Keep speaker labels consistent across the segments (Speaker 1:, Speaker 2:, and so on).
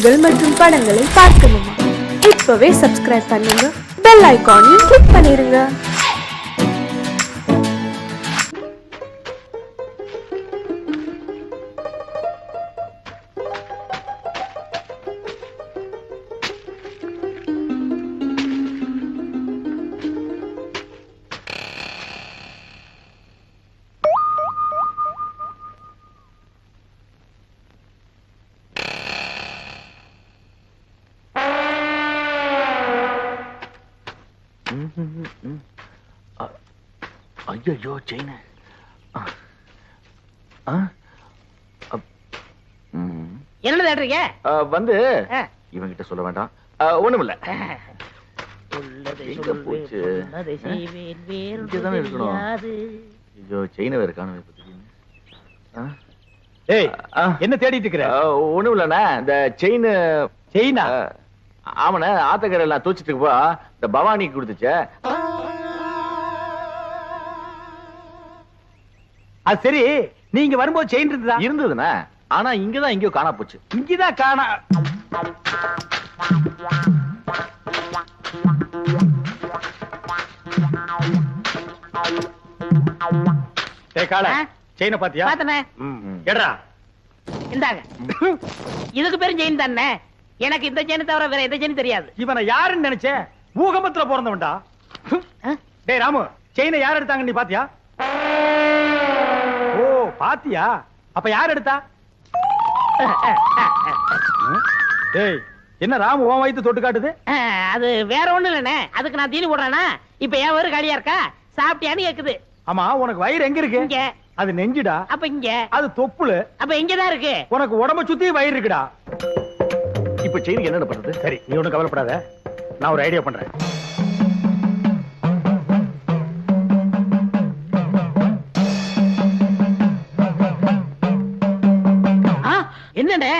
Speaker 1: நிகழ்ச்சிகள் மற்றும் படங்களை பார்க்கணுமா? இப்பவே சப்ஸ்கிரைப் பண்ணுங்க, பெல் ஐகானையும் கிளிக் பண்ணிருங்க.
Speaker 2: ஐயோ செயின்
Speaker 3: என்ன தேடுறீங்க?
Speaker 2: வந்து இவங்கிட்ட சொல்ல வேண்டாம், ஒண்ணுமில்ல. எங்க போச்சு? இங்கதானே இருக்கணும். ஐயோ செயின வேற காணவே.
Speaker 4: என்ன தேடிட்டு இருக்கிற?
Speaker 2: ஒண்ணும் இல்லண்ணா, இந்த செயினா? ஆமாண்ணா, ஆத்தக்கரை எல்லாம் தூச்சிட்டு இருக்கப்போ இந்த பவானிக்கு கொடுத்துச்சே.
Speaker 4: அது சரி, நீங்க வரும்போது செயின்
Speaker 2: இருந்ததுண்ணா, ஆனா இங்கதான் எங்கயோ காணா போச்சு.
Speaker 4: இங்கதான் காணா. செயின பாத்தியா?
Speaker 3: பாத்தனே.
Speaker 4: கேடா
Speaker 3: இந்தாங்க. இதுக்கு பேரும் செயின் தானே. எனக்கு இந்த செயின் தவிர வேற எந்த செயின் தெரியாது.
Speaker 4: இவனை யாருன்னு நினைச்சே? பூகம்பத்துல பிறந்தவன்டா. டேய் ராமு, செயினை யார் எடுத்தாங்க நீ பாத்தியா? ஓ பாத்தியா? அப்ப யார் எடுத்தா? டேய் என்ன ராமு உன் வயித்து தொட்டு காட்டுது?
Speaker 3: அது வேற ஒண்ணு இல்லனே, அதுக்கு நான் தீனி போடுறேனா? இப்ப ஏன் வயிறு காலியா இருக்கா? சாப்பிட்டியான்னு கேக்குது.
Speaker 4: ஆமா, உனக்கு வயிறு எங்க இருக்கு?
Speaker 3: இங்க.
Speaker 4: அது நெஞ்சுடா.
Speaker 3: அப்ப இங்க.
Speaker 4: அது தொப்புளு.
Speaker 3: அப்ப இங்கதான் இருக்கு.
Speaker 4: உனக்கு உடம்ப சுத்தி வயிறு இருக்குடா.
Speaker 2: இப்ப செயின் என்ன பண்றது?
Speaker 4: சரி, நீ ஒண்ணும் கவலைப்படாத, நான் ஒரு ஐடியா பண்றேன்.
Speaker 3: என்னடே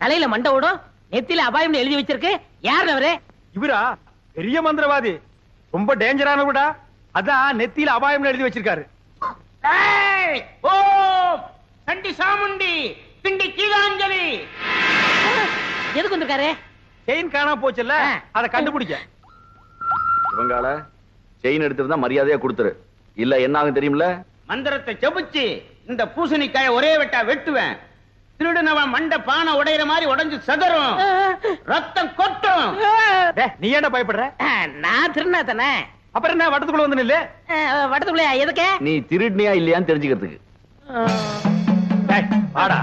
Speaker 3: தலையில மண்டை ஓடும், நெத்தில அபாயம் எழுதி வச்சிருக்கு? யார் அவரு?
Speaker 4: இவரா? பெரிய மந்திரவாதி, ரொம்ப டேஞ்சரானவடா. அதான் நெத்தியில அபாயம் எழுதி வச்சிருக்காரு.
Speaker 3: சண்டி சாமுண்டி பிண்டி கீழாஞ்சலி. எதுக்கு வந்திருக்காரு?
Speaker 4: செயின் காணா போச்சுல்ல, அதை கண்டுபிடிக்க.
Speaker 2: இவங்கால செயின் எடுத்துருந்தா மரியாதையா கொடுத்துரு, இல்ல என்ன ஆகும் தெரியுமில்ல?
Speaker 5: மந்திரத்தை செபிச்சு இந்த பூசணிக்காய ஒரே வெட்டா வெட்டுவேன். திருடுனவன் மண்ட பானை உடையிற மாதிரி உடைஞ்சு சதறும், ரத்தம் கொட்டும்.
Speaker 4: நீ ஏன்டா பயப்படுற?
Speaker 3: நான் திருநா தானே.
Speaker 4: அப்புறம் என்ன வட்டத்துக்குள்ள வந்து நில்லு.
Speaker 3: வட்டத்துக்குள்ளயா? எதுக்கு?
Speaker 2: நீ திருடினியா இல்லையான்னு தெரிஞ்சுக்கிறதுக்கு.
Speaker 4: வாடா.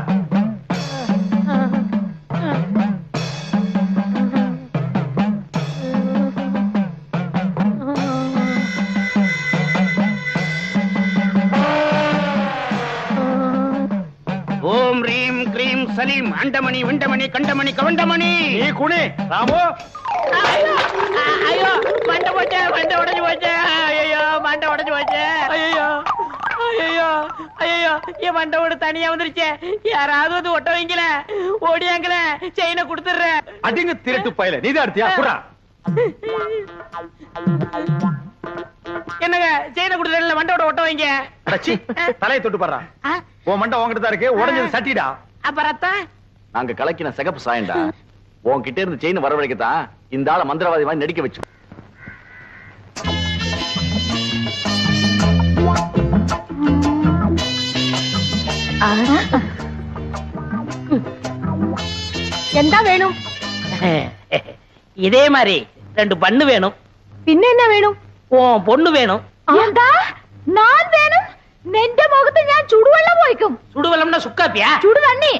Speaker 5: ஓம் ரீம் கிரீம் சலீம் அண்டமணி விண்டமணி கண்டமணி கவண்டமணி.
Speaker 4: நீ குனி ராமு.
Speaker 3: ஐயோ மண்டை போச்சு, மண்டை உடைஞ்சு போச்சு. ஐயோ மண்டை உடைஞ்சு போச்சு. ஐயோ ஐயோ ஐயோ, என் மண்டை ஓடு தனியா வந்துருச்சு. யாராவது வந்து ஒட்ட வைங்கல, ஓடியாங்கல, செயினை கொடுத்துடுறேன்.
Speaker 4: அடிங்க திருட்டு பயல, நீதான் எடுத்தியா? குடா.
Speaker 3: என்னங்க செயினை கொடுத்துறேன்ல, மண்டோட ஒட்ட வைங்க.
Speaker 4: அடச்சி, தலையை தொட்டு பாறா. உன் மண்டை உன்கிட்ட தான் இருக்கு, உடைஞ்சது சட்டிடா.
Speaker 3: அப்ப ரத்தம்?
Speaker 2: நாங்க கலக்கின சிகப்பு சாயண்டா. உன்கிட்ட இருந்து செயின் வரவழைக்கத்தான் இந்த ஆள மந்திரவாதி மாதிரி நடிக்க வச்சு.
Speaker 1: என்ன வேணும்?
Speaker 3: இதே மாதிரி 2 பண்ணு வேணும்.
Speaker 1: பின்ன என்ன வேணும்?
Speaker 3: உன் பொண்ணு வேணும்.
Speaker 1: நான் வேணும். നിന്റെ മുഖത്ത് ഞാൻ ചുടുവെള്ളം ഒഴിക്കും.
Speaker 3: ചുടുവെള്ളംனா സുക്കാപ്പിயா?
Speaker 1: ചുടു തണ്ണി.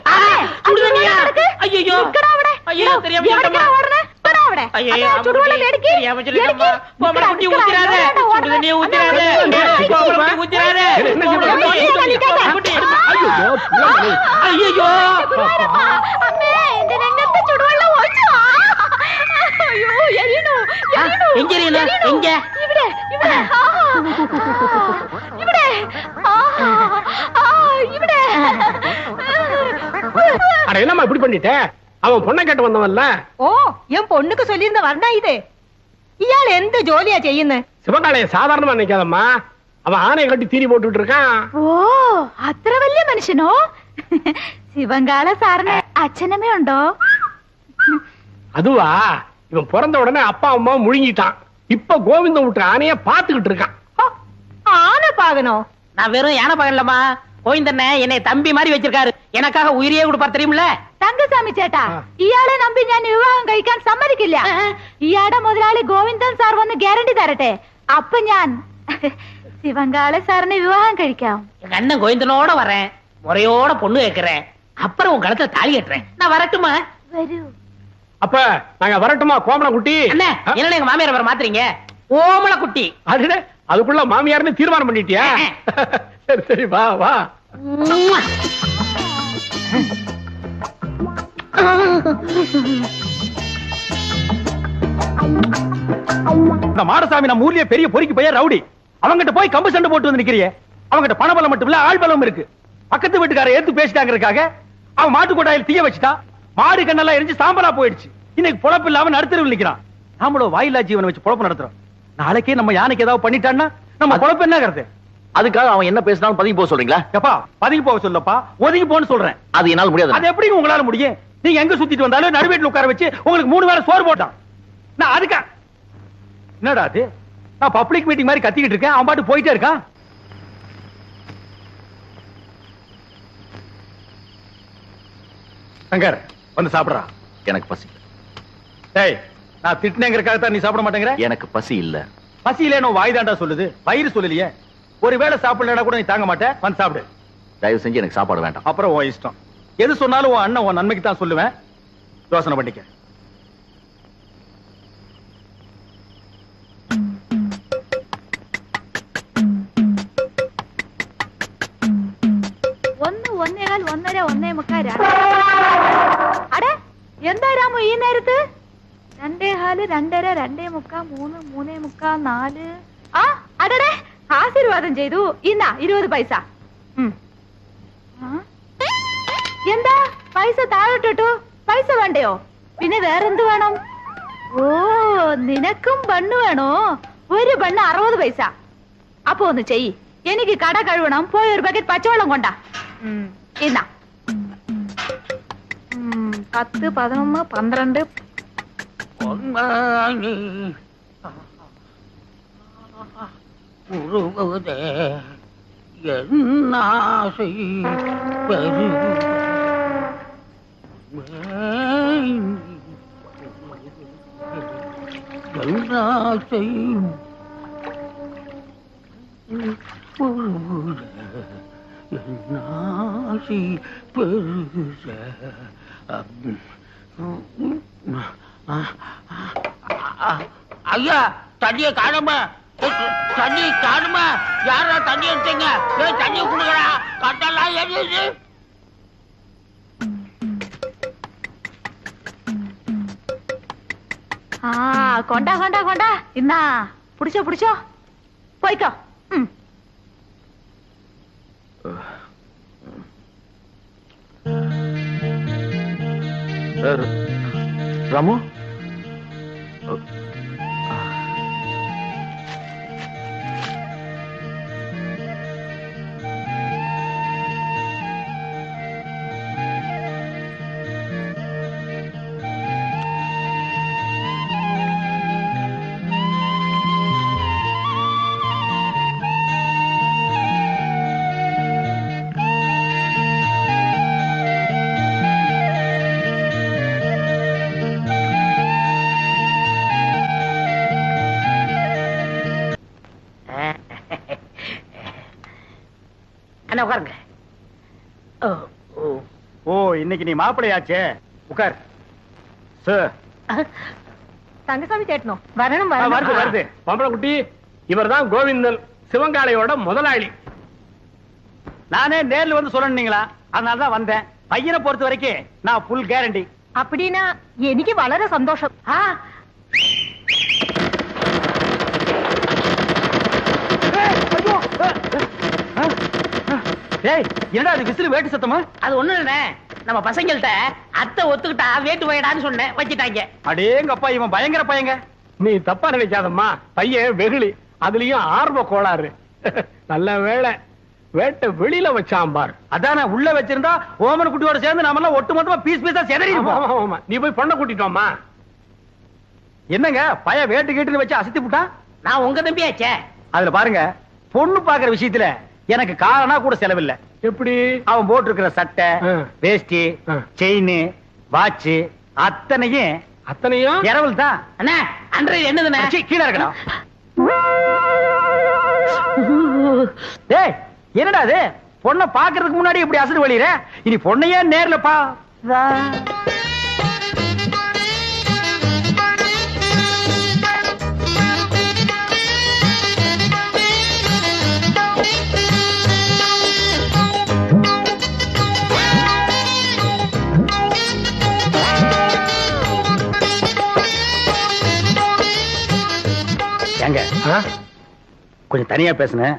Speaker 3: ചുടു തണ്ണിയാ? അയ്യോ
Speaker 1: നിക്കടാ അവിടെ.
Speaker 3: അയ്യോ தெரியாம
Speaker 1: എവിടേക്കാ ഓടണേ? നിക്കടാ അവിടെ. ചുടുവെള്ളം എടുക്ക്.
Speaker 3: தெரியாம சொல்லிட்டம்மா. போமட குட்டி ஊத்திராதே. ചുടു தண்ணியை ஊத்திராதே. போமட குட்டி ஊத்திராதே. குட்டி. ஐயோ
Speaker 1: അമ്മേ, എന്റെ രംഗത്തെ ചുടുവെള്ളം ഒഴിച്ചു. അയ്യോ എരിയണു.
Speaker 3: എங்க എരിയണു? എங்க?
Speaker 1: ഇവിടെ ഇവിടെ. ഇവിടെ. ഇവിടെ.
Speaker 4: அட என்னம்மா இப்படி பண்ணிட்ட? அவன் பொண்ணை கேட்டு வந்தவன்ல.
Speaker 1: ഓ, என் பொண்ணுக்கு சொல்லியிருந்த வர்ணா இது. ഇയാൾ എന്ത് ജോലിയാ ചെയ്യുന്നത്?
Speaker 4: சிவகாலைய சாதாரணமா நினைக்காதம்மா, அவன் ஆணையை கட்டி தீனி போட்டுட்டு இருக்கான்.
Speaker 1: ഓ, അത്ര വലിയ മനുഷ്യനോ? ശിവങ്കാള സാറിന് അച്ഛനമ്മ ഉണ്ടോ?
Speaker 4: அதுவா, இவன் பிறந்த உடனே அப்பா அம்மா முழுங்கிட்டான். இப்ப கோவிந்தம் விட்டு ஆனைய பாத்துக்கிட்டு இருக்கான்.
Speaker 1: ஆனை பாகணும்.
Speaker 3: நான் வெறும் யானை பகல்லம்மா, கோவிந்தண்ண என்னை தம்பி மாதிரி வச்சிருக்காரு. எனக்காக உயிரியே கொடுப்பார் தெரியுமில்ல?
Speaker 1: തങ്കസ്വാമി ചേട്ടാ, ഇയാളെ നമ്പി ഞാൻ വിവാഹം കഴിക്കാൻ സമ്മതിക്കില്ല. ഇയാളുടെ മുതലാളി ഗോവിന്ദൻ സാർ വന്ന് ഗ്യാരണ്ടി തരട്ടെ. അപ്പൊ ഞാൻ சிவங்கால சாரனை விவாகம் കഴിക്കാം.
Speaker 3: எங்க அண்ணன் கோவிந்தனோட வரேன், முறையோட பொண்ணு கேட்கிறேன், அப்புறம் உன் கழுத்துல தாலி கட்டுறேன். நான் வரட்டுமா?
Speaker 1: വരൂ.
Speaker 4: அப்ப நாங்க வரட்டுமா கோமல குட்டி?
Speaker 3: அண்ணே, என்ன எங்க மாமியார் வர மாத்துறீங்க? ஓமல குட்டி.
Speaker 4: அதுக்குள்ள மாமியார்னு தீர்மானம் பண்ணிட்டியா? சரி சரி, வா வா. இந்த மாடசாமி நம்ம ஊர்லயே பெரிய பொறுக்கி பையன் ரவுடி. அவங்கிட்ட போய் கம்பு சண்டை போட்டு வந்து நிக்கிறியே. அவங்கிட்ட பண பலம் மட்டும் இல்ல, ஆள் பலம் இருக்கு. பக்கத்து வீட்டுக்கார ஏத்து பேசிட்டாங்கிறதுக்காக அவன் மாட்டு கொட்டாயில் தீய வச்சுட்டா. மாடு கண்ணெல்லாம் எரிஞ்சு சாம்பலா போயிடுச்சு. இன்னைக்கு பொழப்பு இல்லாம நடுத்தருவில் நிக்கிறான். நாமளும் வாயிலா ஜீவனை வச்சு பொழப்பு நடத்துறோம். நாளைக்கே நம்ம யானைக்கு ஏதாவது பண்ணிட்டான்னா நம்ம பொழப்பு என்ன கருத்து?
Speaker 2: அதுக்காக அவன் என்ன பேசினாலும் பதுங்கி போக சொல்றீங்களா?
Speaker 4: எப்பா பதுங்கி போக சொல்லப்பா, ஒதுங்கி போன்னு சொல்றேன்.
Speaker 2: அது என்னால முடியாது.
Speaker 4: அது எப்படி உங்களால முடியும்? நீங்க எங்க சுத்திட்டு வந்தாலும் நடுவேட்டில் உட்கார வச்சு உங்களுக்கு 3 வேளை சோறு போட்டான். நான் அதுக்கா என்னடா அது? நான் பப்ளிக் மீட்டிங் மாதிரி கத்திக்கிட்டு இருக்கேன், அவன் பாட்டு போயிட்டே இருக்கான். சங்கர் வந்து சாப்பிடுறா.
Speaker 2: எனக்கு பசி.
Speaker 4: டேய், நான் திட்டினேங்கிறதுக்காக தான் நீ சாப்பிட மாட்டேங்கிற?
Speaker 2: எனக்கு பசி இல்ல.
Speaker 4: பசி இல்லைன்னு வாய் தாண்டா சொல்லுது, வயிறு சொல்லலையே. ஒருவேளை சாப்பிடலன்னா கூட நீ தாங்க மாட்டேன். வந்து சாப்பிடு.
Speaker 2: தயவு செஞ்சு எனக்கு சாப்பாடு வேண்டாம்.
Speaker 4: அப்புறம் உன் இஷ்டம். எது சொன்னாலும் உன் அண்ணன் உன் நன்மைக்கு தான் சொல்லுவேன். யோசனை பண்ணிக்க.
Speaker 1: ഒന്ന് ഒന്നേകാൽ ഒന്നര ഒന്നേ മുക്കാൽ. അടേ എന്താ രാമു ഈ നേരത്ത്? 2:15 2:30 2:45 3 3:45 4. ആ അടടേ, ആശീർവാദം ചെയ്തു. ഇന്നാ 20 പൈസ. എന്താ പൈസ താഴോട്ടിട്ടു? പൈസ വേണ്ടയോ? പിന്നെ വേറെന്ത് വേണം? ഓ, നിനക്കും ബണ്ണ് വേണോ? ഒരു ബണ്ണ് 60 പൈസ. അപ്പൊ ഒന്ന് ചെയ്യ്, എനിക്ക് കട കഴുകണം. പോയി ഒരു ബക്കറ്റ് പച്ചവെള്ളം കൊണ്ടാ. ഇന്നാ 10 11 12.
Speaker 5: ஐயா, தண்ணிய காணுமா? தண்ணி காணுமா? யாரா தண்ணி எடுத்தீங்க? தண்ணி குடுக்கறா, கட்டெல்லாம் எரியுது.
Speaker 1: கொண்டா கொண்டா கொண்டா. இன்னா புடிச்சோ புடிச்சோ, போய்க்கோ.
Speaker 2: ராமு,
Speaker 3: அண்ணா உட்காருங்க.
Speaker 4: ஓ, இன்னைக்கு நீ மாப்பிளையாச்சே. உட்கார். சார்,
Speaker 1: தங்கசாமி சேட்டனோ வரணும்
Speaker 4: வருது வருது. பம்பள குட்டி, இவர்தான் கோவிந்தன், சிவங்காளையோட முதலாளி. நானே நேர்ல வந்து சொல்லணுங்களா, அதனாலதான் வந்தேன். பையனை பொறுத்த வரைக்கும் நான் ஃபுல் கேரண்டி.
Speaker 1: அப்படின்னா எனக்கு வளர சந்தோஷம்.
Speaker 4: ஏய், என்னடா அது விசில் வேட்டு சத்தமா?
Speaker 3: அது ஒண்ணு இல்லண்ணே, நம்ம பசங்கள்ட்ட அத்தை ஒத்துக்கிட்டா வேட்டு போயிடான்னு சொன்னேன், வச்சுட்டாங்க.
Speaker 4: அடேங்கப்பா, இவன் பயங்கர பையங்க. நீ தப்பா நினைக்காதம்மா, பையன் வெகுளி, அதுலயும் ஆர்வ கோளாறு. நல்ல வேளை வேட்டை வெளியில வச்சான் பார். அதான உள்ள வச்சிருந்தா ஓமன் குட்டியோட சேர்ந்து நாம எல்லாம் ஒட்டு மொத்தமா பீஸ் பீஸா செதறி. நீ போய் பொண்ணை கூட்டிட்டோமா? என்னங்க பய வேட்டு கேட்டுன்னு வச்சு அசத்தி விட்டான்.
Speaker 3: நான் உங்க தம்பியாச்சே.
Speaker 4: அதுல பாருங்க, பொண்ணு பாக்குற விஷயத்துல எனக்கு காரணா கூட செலவில்லை.
Speaker 6: எப்படி?
Speaker 4: அவன் போட்டிருக்கிற சட்டை, வேஷ்டி, செயின், வாட்ச் அத்தனையும் இரவல் தான்.
Speaker 3: அண்ணா அன்றைய என்னதுண்ணே?
Speaker 4: கீழே இருக்கணும். டேய் என்னடா இது? பொண்ணை பாக்குறதுக்கு முன்னாடி இப்படி அசடு வழியிற. இனி பொண்ணையே நேர்ல பா. ஏங்க கொஞ்சம் தனியா பேசுனேன்.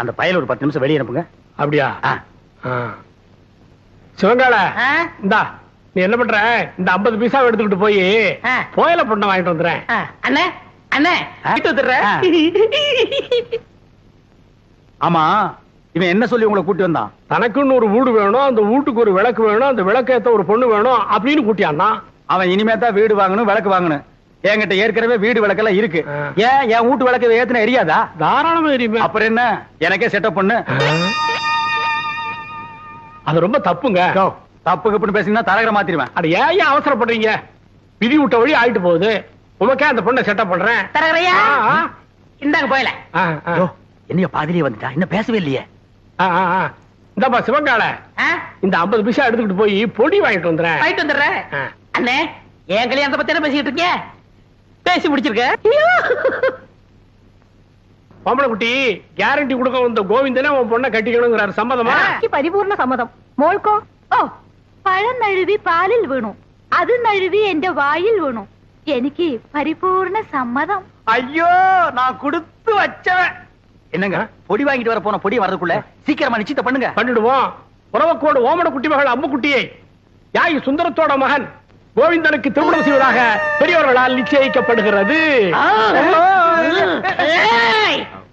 Speaker 4: அந்த பயல ஒரு 10 நிமிஷம் வெளியே அனுப்புங்க.
Speaker 6: அப்படியா? சிவங்கால இந்தா, நீ என்ன பண்ற? இந்த 50 பைசா எடுத்துக்கிட்டு போய் கோயில பொண்ணை வாங்கிட்டு வந்துடுறேன்.
Speaker 3: அண்ணே அண்ணே வீட்டு வந்துடுறேன்.
Speaker 4: ஆமா, இவன் என்ன சொல்லி உங்களை கூட்டி வந்தான்?
Speaker 6: தனக்குன்னு ஒரு வீடு வேணும், அந்த வீட்டுக்கு ஒரு விளக்கு வேணும், அந்த விளக்கேத்த ஒரு பொண்ணு வேணும் அப்படின்னு கூட்டியான்னா.
Speaker 4: அவன் இனிமே தான் வீடு வாங்கணும், விளக்கு வாங்கணும். என்கிட்ட ஏற்கனவே வீடு விளக்கெல்லாம் இருக்கு. ஏன் என் வீட்டு விளக்கு ஏத்துன எரியாதா?
Speaker 6: தாராளமா எரியுமே.
Speaker 4: அப்புறம் என்ன, எனக்கே செட்டப் பண்ணு.
Speaker 6: அது ரொம்ப தப்புங்க.
Speaker 4: தப்பு கப்புன்னு பேசினா தரகர மாத்திருவேன்.
Speaker 6: அட ஏன் அவசரப்படுறீங்க? விதி விட்ட வழி ஆயிட்டு போகுது. உமக்கே அந்த பொண்ணை செட்டப் பண்றேன்.
Speaker 3: தரகரையா இந்தாங்க போயல.
Speaker 4: என்னைய பாதிரியே வந்துட்டா, இன்னும் பேசவே இல்லையே.
Speaker 6: இந்தப்பா சிவங்கால, இந்த 50 பைசா எடுத்துக்கிட்டு போய் பொடி வாங்கிட்டு வந்துடுறேன்.
Speaker 3: வாங்கிட்டு வந்துடுறேன். அண்ணே என் கல்யாணத்தை பத்தி என்ன பேசிக்கிட்டு இருக்கீங்க? பேசி முடிச்சிருக்க.
Speaker 6: பொம்பளை குட்டி கேரண்டி கொடுக்க வந்த கோவிந்தனே உன் பொண்ணை கட்டிக்கணுங்கிறாரு. சம்மதமா?
Speaker 1: പരിപൂർണ സമ്മതം. മോൾക്കോ? ഓ, പഴം നഴുവി പാലിൽ വീണു, അത് നഴുവി എന്റെ വായിൽ വീണു. എനിക്ക് പരിപൂർണ സമ്മതം.
Speaker 4: ஐயோ, நான் கொடுத்து வச்சவன். என்னங்க பொடி வாங்கிட்டு வர போன பொடி வரதுக்குள்ள சீக்கிரமா நிச்சயத்தை பண்ணுங்க.
Speaker 6: பண்ணிடுவோம். உறவக்கோடு ஓமன குட்டி மகள் அம்மு குட்டியை யாய் சுந்தரத்தோட மகன் கோவிந்தனுக்கு திருமணம் செய்வதாக பெரியவர்களால் நிச்சயிக்கப்படுகிறது.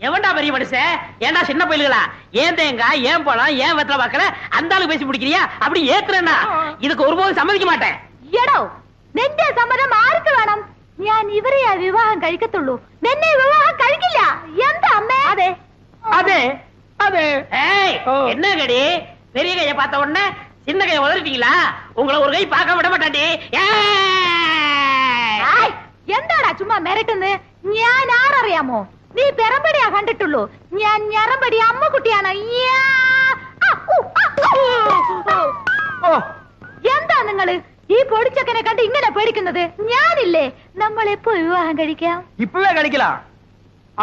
Speaker 3: எவன்டா பெரிய மனுஷன்? ஏன்டா சின்ன பயில்களா? ஏன் தேங்காய், ஏன் பழம், ஏன் வெத்தலை பாக்கல அந்த ஆளு பேசி பிடிக்கிறியா? அப்படி ஏத்துறேன்னா இதுக்கு ஒருபோதும் சம்மதிக்க மாட்டேன்.
Speaker 1: എടോ, നിന്റെ സമ്മതം ആർക്ക് വേണം? ഞാൻ ഇവരെയാ വിവാഹം കഴിക്കത്തുള്ളൂ, നിന്നെ വിവാഹം കഴിക്കില്ല. എന്താ അമ്മേ? അതെ
Speaker 6: அதே அதே.
Speaker 3: ஏய், என்ன கடி? பெரிய கையை பார்த்த உடனே சின்ன கையை உதறிட்டீங்களா? உங்களை ஒரு கை பார்க்க விட மாட்டாண்டி.
Speaker 1: ആയ്, എന്താടാ ചുമ്മാ മിരട്ടുന്നത്? ഞാൻ ആരറിയാമോ? നീ പെറമ്പടിയാ കണ്ടിട്ടുള്ളൂ, ഞാൻ ഞറമ്പടി അമ്മക്കുട്ടിയാണ്. എന്താ നിങ്ങള് ഈ പൊടിച്ചക്കനെ കണ്ട് ഇങ്ങനെ പേടിക്കുന്നത്? ഞാനില്ലേ, നമ്മൾ എപ്പോ വിവാഹം കഴിക്കാം?
Speaker 4: இப்பவே கழிக்கலாம்.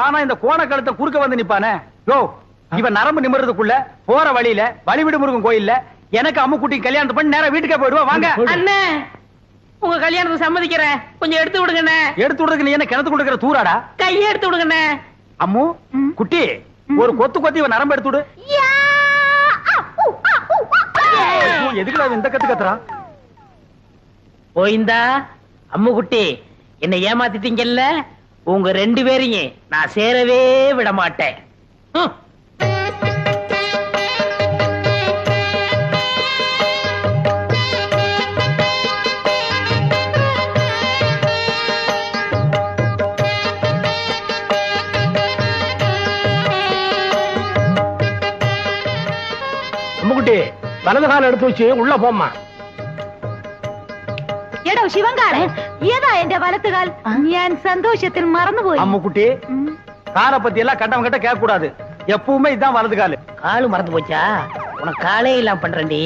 Speaker 4: ஆனா இந்த கோண கழுத்தை குறுக்க வந்து நிப்பானே, யோ இவன் நரம்பு நிமிர்றதுக்குள்ள போற வழியில வழிவிடு முருகன் கோயில்ல எனக்கு அம்மு குட்டி கல்யாணத்தை பண்ணி நேரா வீட்டுக்கே போயிடுவா. வாங்க
Speaker 3: அண்ணே, உங்க கல்யாணத்துக்கு சம்மதிக்கிறேன். கொஞ்சம் எடுத்து விடுங்கண்ணே.
Speaker 4: எடுத்து விடுறதுக்கு நீ என்ன கிணத்து கொடுக்கிற தூராடா?
Speaker 3: கையை எடுத்து விடுங்கண்ணே.
Speaker 4: அம்மு குட்டி, ஒரு கொத்து கொத்தி இவன் நரம்பு எடுத்து விடு. எதுக்குடா இந்த கத்து கத்துறா?
Speaker 3: போயிந்தா அம்மு குட்டி, என்ன ஏமாத்திட்டீங்கல்ல, உங்க 2 பேரையும் நான் சேரவே விட மாட்டேன்.
Speaker 6: அம்முக்குட்டி வலது கால எடுத்து வச்சு உள்ள போம்மா.
Speaker 1: എടോ ശിവങ്കാളെ, ഏതാ എന്റെ വലത്തുകാൽ? ഞാൻ സന്തോഷത്തിൽ മറന്നുപോയി.
Speaker 4: அம்மு குட்டி, காலை பத்தி எல்லாம் கட்டவன் கிட்ட கேட்க கூடாது. எப்பவுமே இதான் வலது காலு.
Speaker 3: காலு மறந்து போச்சா? உனக்கு காலே இல்லாம பண்றேன்டி.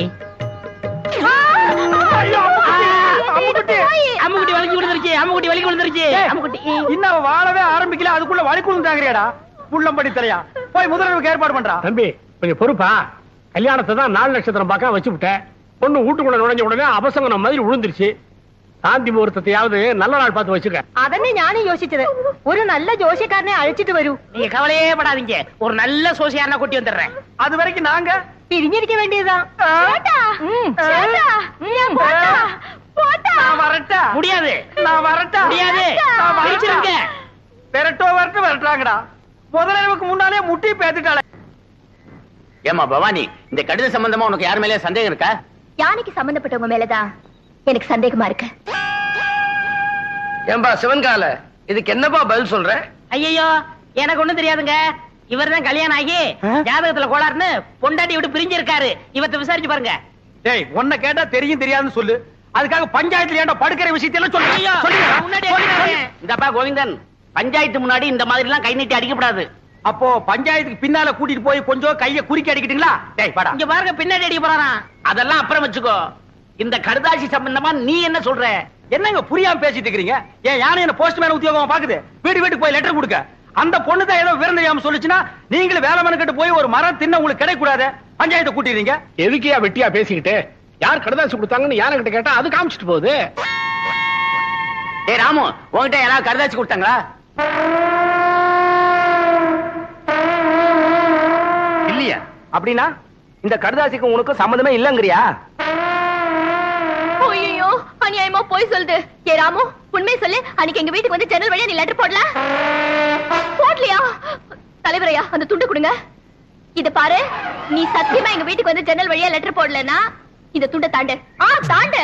Speaker 3: அம்முக்குட்டி வலிக்கு விழுந்துருச்சு. அம்முக்குட்டி வலிக்கு விழுந்துருச்சு. அம்முக்குட்டி
Speaker 4: இன்னும் வாழவே ஆரம்பிக்கல, அதுக்குள்ள வழி குழுந்தாங்கறியாடா? புள்ளம்படி தலையா, போய் முதல்வருக்கு ஏற்பாடு பண்றா.
Speaker 6: தம்பி கொஞ்சம் பொறுப்பா. கல்யாணத்தை தான் 4 நட்சத்திரம் பார்க்க வச்சு விட்டேன். பொண்ணு வீட்டுக்குள்ள நுழைஞ்ச உடனே அபசங்கனம் மாதிரி விழுந்துருச்சு. சாந்தி முகூர்த்தத்தையாவது நல்ல நாள் பார்த்து வச்சுக்க.
Speaker 1: അതന്നെ ഞാനും യോசிച്ചത്. ഒരു നല്ല ജോഷിക്കാരനെ അഴിച്ചിട്ട് വരൂ.
Speaker 3: நீங்க கவலையே படாதீங்க, ஒரு நல்ல சோசியாரனா கூட்டி வந்துடுறேன்.
Speaker 4: அது வரைக்கும் நாங்க
Speaker 1: പിരിഞ്ഞിരിക്ക വേണ്ടിയതാ.
Speaker 4: நான் வரட்டா?
Speaker 3: முடியாது,
Speaker 4: நான் வரட்டா?
Speaker 3: முடியாது.
Speaker 4: நான்
Speaker 3: வச்சிருங்க.
Speaker 4: வரட்டாங்கடா. முதல்வருக்கு முன்னாலே முட்டி பேத்துட்டாளே.
Speaker 2: ஏமா பவானி, இந்த கடித சம்பந்தமா உனக்கு யார் மேலே சந்தேகம் இருக்கா?
Speaker 1: யானைக்கு சம்பந்தப்பட்டவங்க மேலதான் எனக்கு சந்தேகமா இருக்கு.
Speaker 3: ஏன்பா சிவன்கால இதுக்கு என்னப்பா பதில் சொல்ற? ஐயோ எனக்கு ஒண்ணும் தெரியாதுங்க. இவர்தான் கல்யாணம் ஆகி ஜாதகத்துல கோளாறுன்னு பொண்டாட்டி விட்டு பிரிஞ்சு இருக்காரு. இவத்தை விசாரிச்சு பாருங்க.
Speaker 4: டேய் உன்னை கேட்டா தெரியும் தெரியாதுன்னு சொல்லு. அதுக்காக பஞ்சாயத்துல ஏன்டா படுக்கிற விஷயத்தையெல்லாம் சொல்லு.
Speaker 3: இந்தப்பா கோவிந்தன், பஞ்சாயத்து முன்னாடி இந்த மாதிரி எல்லாம் கை நீட்டி அடிக்கப்படாது.
Speaker 4: அப்போ பஞ்சாயத்துக்கு பின்னால கூட்டிட்டு போய் கொஞ்சம் கைய குறுக்கி அடிக்கிட்டீங்களா? டேய் வாடா.
Speaker 3: இங்க பாருங்க, பின்னாடி அடிக்க போறாராம். அதெல்லாம் அப்புறம் வச்சுக்கோ. இந்த கடுதாசி சம்பந்தமா நீ என்ன சொல்ற?
Speaker 4: என்னங்க புரியாம பேசிட்டு இருக்கீங்க? ஏன் யானை என்ன போஸ்ட்மேன் உத்தியோகமா பாக்குது? வீட்டுக்கு போய் லெட்டர் கொடுக்க. அந்த பொண்ணு தான் ஏதோ விவரம் தெரியாம சொல்லுச்சுன்னா நீங்களும் வேலை மனக்கிட்டு போய் ஒரு மரம் தின்ன உங்களுக்கு கிடைக்க கூடாது. பஞ்சாயத்தை கூட்டிடுறீங்க.
Speaker 6: எதுக்கியா வெட்டியா பேசிக்கிட்டு? யார் கடுதாசி கொடுத்தாங்கன்னு யானை கிட்ட கேட்டா அது காமிச்சிட்டு போகுது.
Speaker 3: ஏ ராமு, உன்கிட்ட யாராவது கடுதாசி கொடுத்தாங்களா?
Speaker 4: இல்லையா? அப்படின்னா இந்த கடுதாசிக்கு உனக்கு சம்பந்தமே இல்லங்கறியா?
Speaker 1: ஐயோ அநியாயமா போய் சொல்லுது. ஏ ராமு, உண்மை சொல்லு. அன்னைக்கு எங்க வீட்டுக்கு வந்து ஜன்னல் வழியா நீ லெட்டர் போடலையா? தலைவரையா, அந்த துண்டு கொடுங்க. இத பாரு, நீ சத்தியமா எங்க வீட்டுக்கு வந்து ஜன்னல் வழியா லெட்டர் போடலன்னா இந்த துண்டை தாண்டு. தாண்டு.